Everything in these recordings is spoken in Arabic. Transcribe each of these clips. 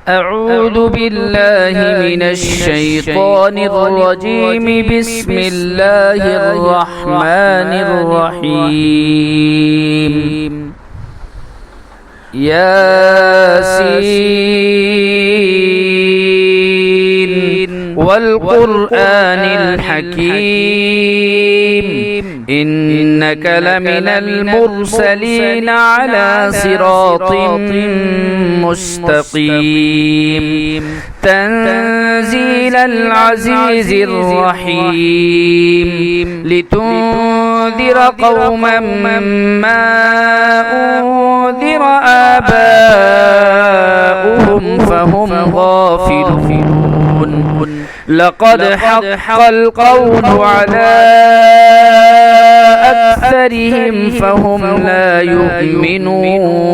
أعوذ بالله من الشيطان الرجيم. بسم الله الرحمن الرحيم. ياسين والقرآن الحكيم إنك لمن المرسلين على صراط مستقيم تنزيل العزيز الرحيم لتنذر قوما ما أنذر آباؤهم فهم غافلون. لقد حق القول على أكثرهم فهم لا يؤمنون.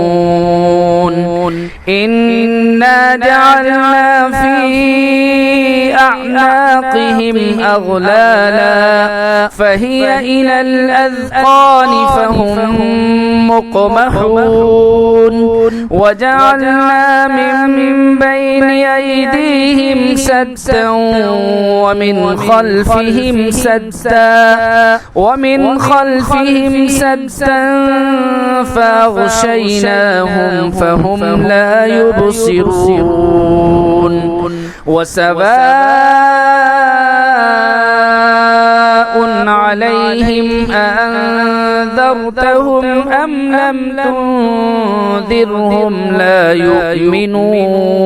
إنا جعلنا في أعناقهم أغلالا فهي إلى الأذقان فهم مقمحون. وجعلنا من بين أيديهم سدا ومن خلفهم سدا فأغشيناهم فهم لا يبصرون. وسواء عليهم أأنذرتهم أم لم تنذرهم لا يؤمنون.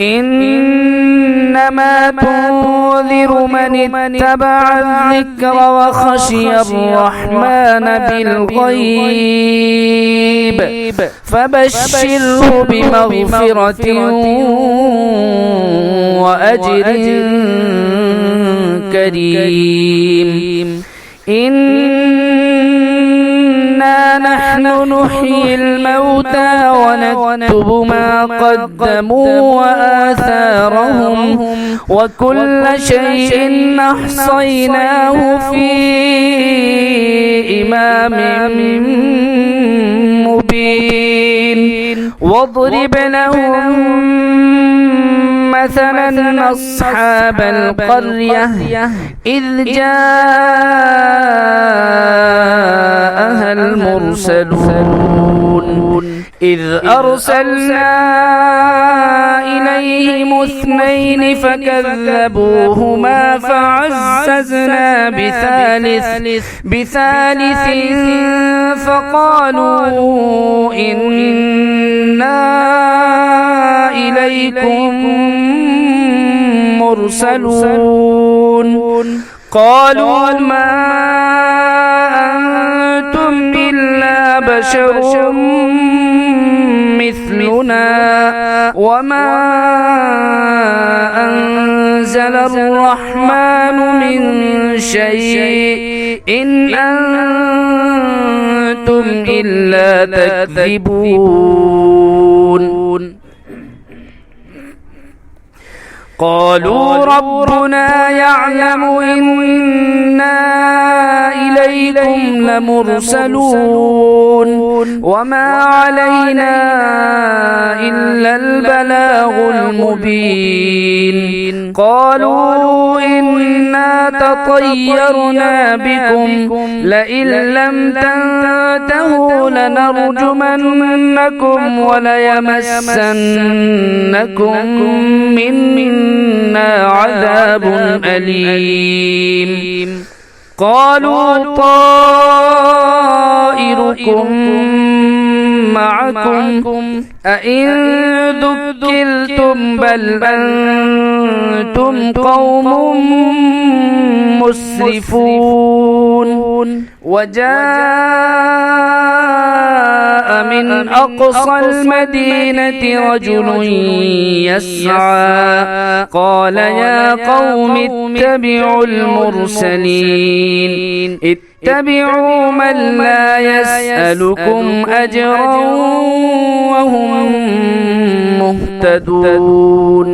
إنما تنذر من اتبع الذكر وخشي الرحمن بالغيب فبشره بمغفرة وأجر كريم. إنا نحن نحيي الموتى ونكتب ما قدموا وآثارهم وكل شيء أحصيناه في إمام مبين. واضرب لهم مثلا أصحاب القرية إذ جاءها المرسلون إذ أرسلنا إليهم 2 فكذبوهما فعززنا بثالث فقالوا إنا إليكم مرسلون. قالوا ما أنتم إلا بشر مثلنا وما أنزل الرحمن من شيء إن أنتم إلا تكذبون. قالوا ربنا يعلم إنا إليكم لمرسلون وما علينا إلا البلاغ المبين. قالوا إنا تطيرنا بكم لئن لم تنتهوا لنرجمنكم وليمسنكم منا عذاب أليم. قالوا طائركم معكم أئن ذكرتم بل أنتم قوم مسرفون. وجاء من أقصى المدينة رجل يسعى قال يا قوم اتبعوا المرسلين اتبعوا من لا يسألكم أجرا وهم مهتدون.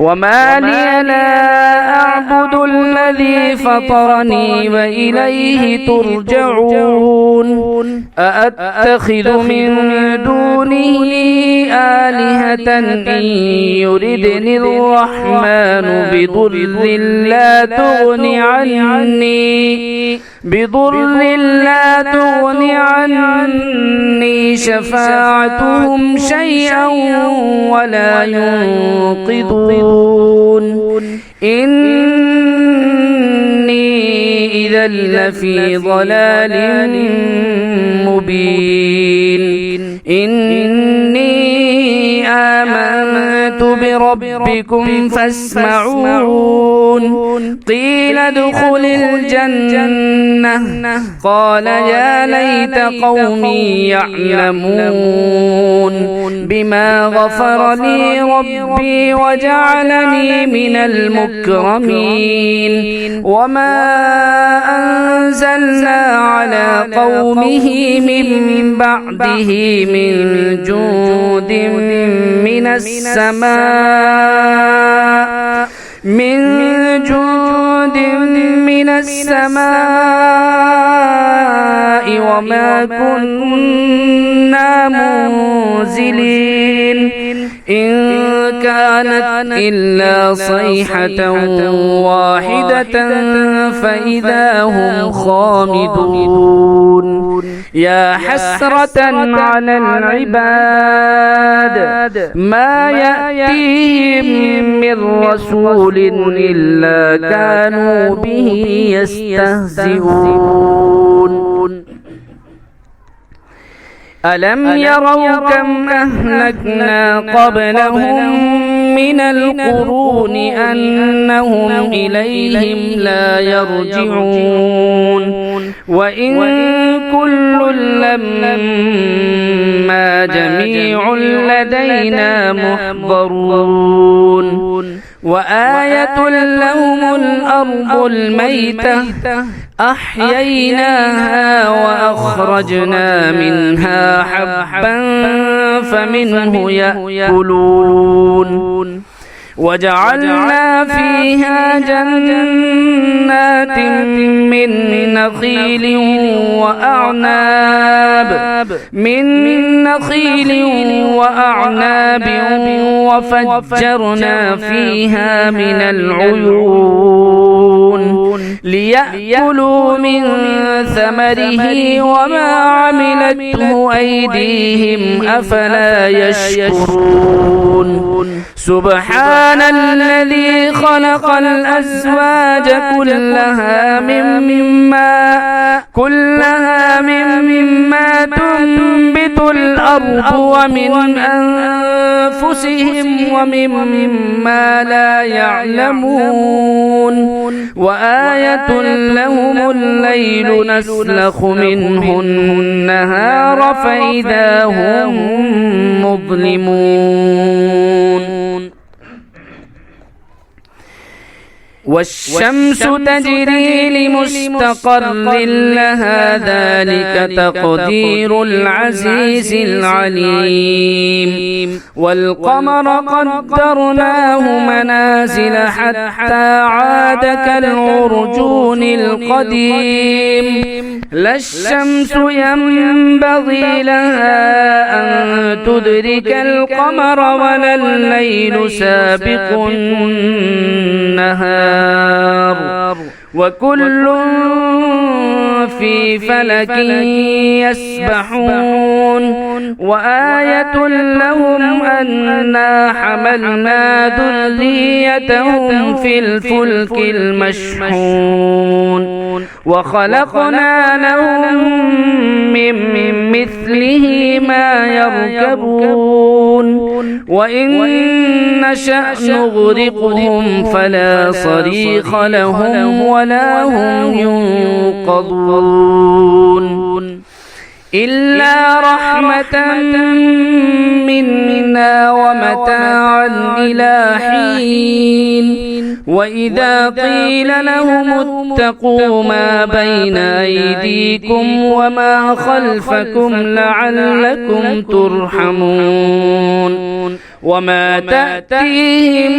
وما لي لا أعبد الذي فطرني وإليه ترجعون أأتخذ من دونه آلهة إن يردني الرحمن بضر لا تغني عني شفاعتهم شيئا ولا ينقذون إني إذا لفي ضلال مبين إني آمنت بربكم فاسمعون قيل ادخل الجنة قال يا ليت قومي يعلمون بما غفر لي ربي وجعلني من المكرمين وما أنزلنا على قومه من بعده من جود من السماء وما كنا منزلين إن كانت إلا صيحة واحدة فإذا هم خامدون يا حسرة على العباد ما يأتيهم من رسول إلا كانوا به يستهزئون ألم يروا كم أهلكنا قبلهم من القرون أنهم إليهم لا يرجعون وإن كل لما جميع لدينا محضرون وآية لهم الأرض الميتة أحييناها وأخرجنا منها حبا فمنه يأكلون وجعلنا فيها جنات من نخيل وأعناب وفجرنا فيها من العيون ليأكلوا من ثمره وما عملته أيديهم أفلا يشكرون سبحان الذي خلق الأزواج كلها مما تنبت الأرض ومن أنفسهم ومما لا يعلمون وآية لهم الليل نسلخ منه النهار فإذا هم مظلمون والشمس تجري لمستقر لها ذلك تقدير العزيز العليم والقمر قدرناه منازل حتى عاد كالعرجون القديم لا الشمس ينبغي لها أن تدرك القمر ولا الليل سابق النهار وكل في فلك يسبحون وآية لهم أنا حملنا ذريتهم في الفلك المشحون وخلقنا لهم من مثله ما يركبون وإن نشأ نغرقهم فلا صريخ لهم ولا هم ينقذون إلا رحمة منا ومتاعا إلى حين وإذا قيل لهم اتقوا ما بين أيديكم وما خلفكم لعلكم ترحمون وما تأتيهم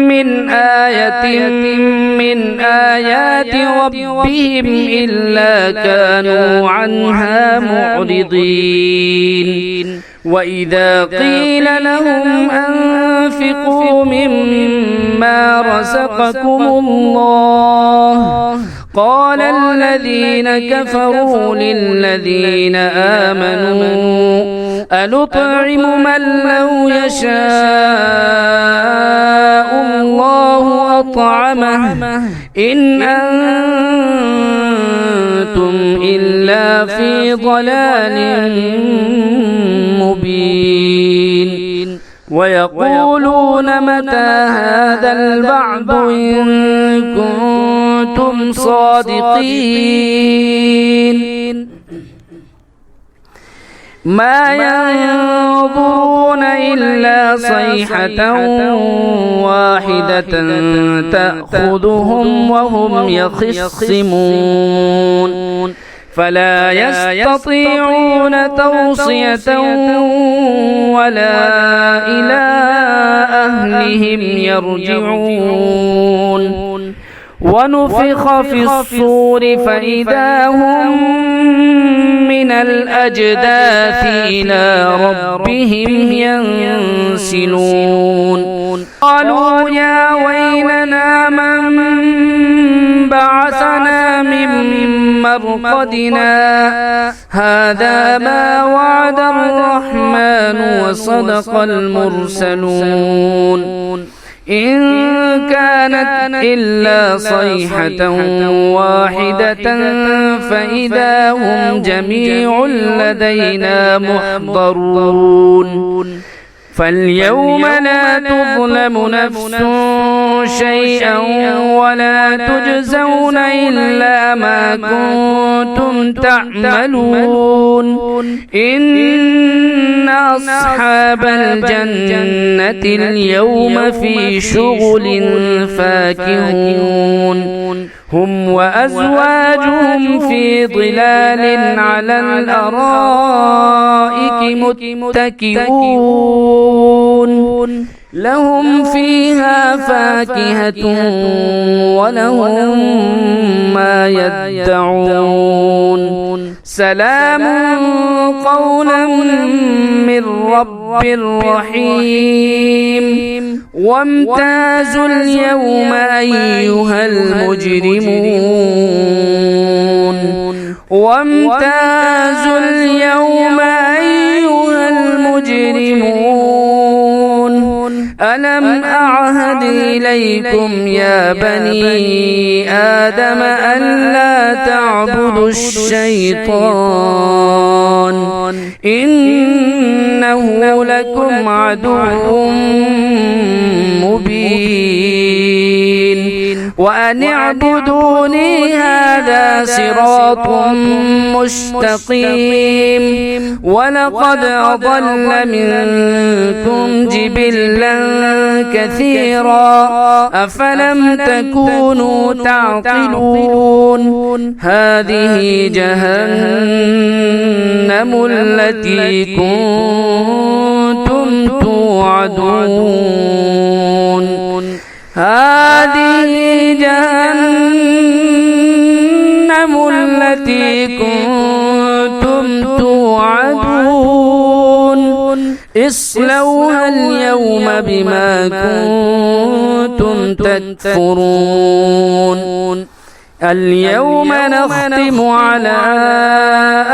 من آية من آيات ربهم إلا كانوا عنها معرضين وإذا قيل لهم أنفقوا مما رزقكم الله قال الذين كفروا للذين آمنوا أنطعم من لو يشاء الله أطعمه إن أنتم إلا في ضلال مبين ويقولون متى هذا الوعد إن كنتم صادقين ما ينظرون إلا صيحة واحدة تأخذهم وهم يخصمون فلا يستطيعون توصية ولا إلى أهلهم يرجعون ونفخ في الصور فإذا هم من الأجداث إلى ربهم ينسلون قالوا يا ويلنا من بعثنا من مرقدنا هذا ما وعد الرحمن وصدق المرسلون إن كانت إلا صيحة واحدة فإذا هم جميع لدينا محضرون فاليوم لا تظلم نفس شيئا ولا تجزون إلا ما كنتم تعملون إن أصحاب الجنة اليوم في شغل فاكهون هم وأزواجهم في ظلال على الأرائك متكئون لهم فيها فاكهة ولهم ما يدعون سلام قولا من رب رحيم وامتازوا اليوم أيها المجرمون وامتازوا اليوم أيها المجرمون ألم أعهد إليكم يا بني آدم ألا تعبدوا الشيطان إنه لكم عدو مبين وأن اعبدوني هذا صراط مستقيم ولقد أضل منكم جبلا كثيرا أفلم تكونوا تعقلون هذه جهنم التي كنتم توعدون هذه جهنم التي كنتم توعدون اصلوها اليوم بما كنتم تكفرون اليوم نختم على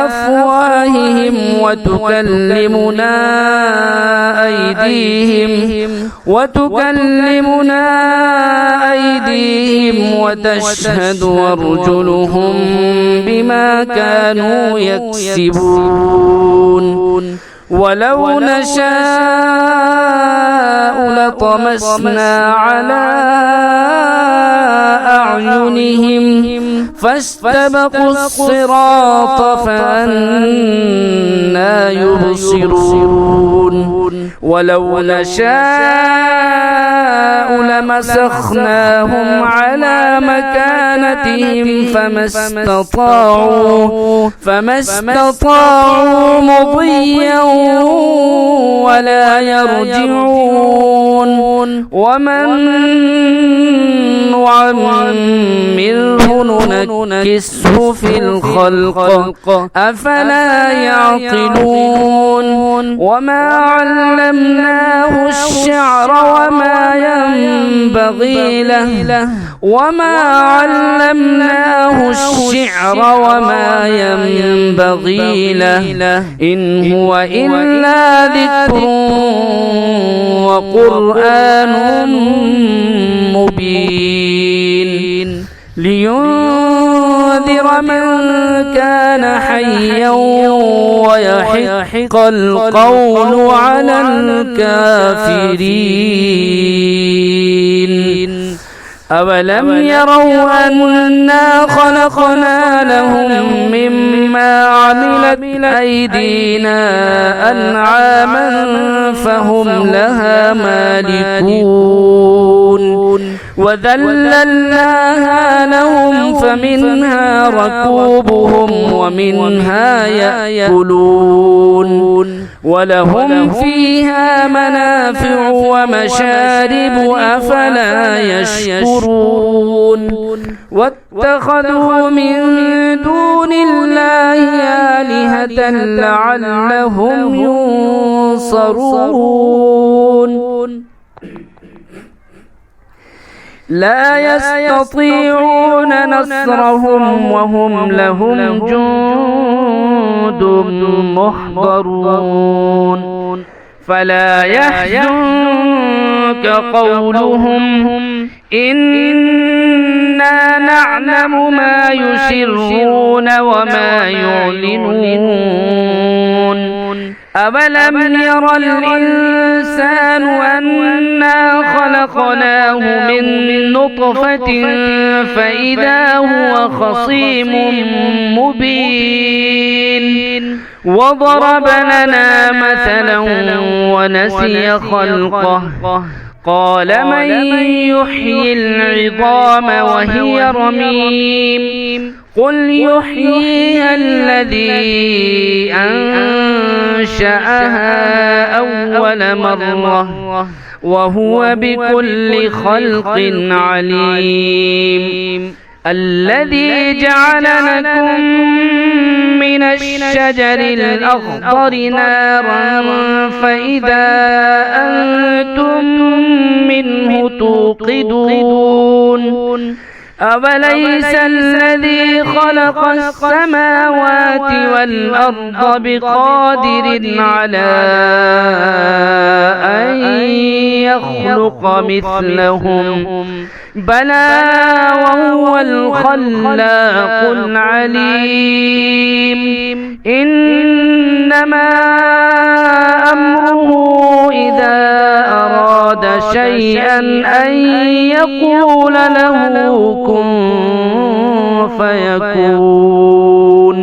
أفواههم وتكلمنا أيديهم وتشهد أرجلهم بما كانوا يكسبون ولو نشاء لطمسنا على أعينهم فاستبقوا الصراط فأنى يبصرون ولو نشاء لمسخناهم على مكانتهم فما استطاعوا مضيا ولا يرجعون ومن نعمره ننكسه في الخلق أفلا يعقلون وما علمناه الشعر وما ينبغي له إن هو إلا ذكر وقرآن مبين لينذر من كان حيا ويحق القول على الكافرين أولم يروا أنا خلقنا لهم مما عملت أيدينا أنعاما فهم لها مالكون وذللناها لهم فمنها ركوبهم ومنها يأكلون ولهم فيها منافع ومشارب أفلا يشكرون واتخذوا من دون الله آلهة لعلهم ينصرون لا يستطيعون نصرهم وهم لهم جند محضرون فلا يحزنك قولهم إنا نعلم ما يسرون وما يعلنون أولم ير الإنسان أنا خلقناه من نطفة فإذا هو خصيم مبين وضرب لنا مثلا ونسي خلقه قال من يحيي العظام وهي رميم قل يحييها الذي أنشأها أول مرة وهو بكل خلق عليم الذي جعل لكم من الشجر الأخضر نارا فإذا أنتم منه توقدون أوليس الذي خلق السماوات والأرض بقادر على أن يخلق مثلهم بلى وهو الخلاق العليم إنما أمره إذا أراد شيئا أن يقول له كن فيكون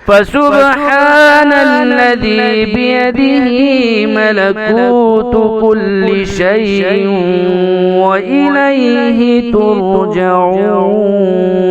فسبحان الذي بيده ملكوت كل شيء وإليه ترجعون.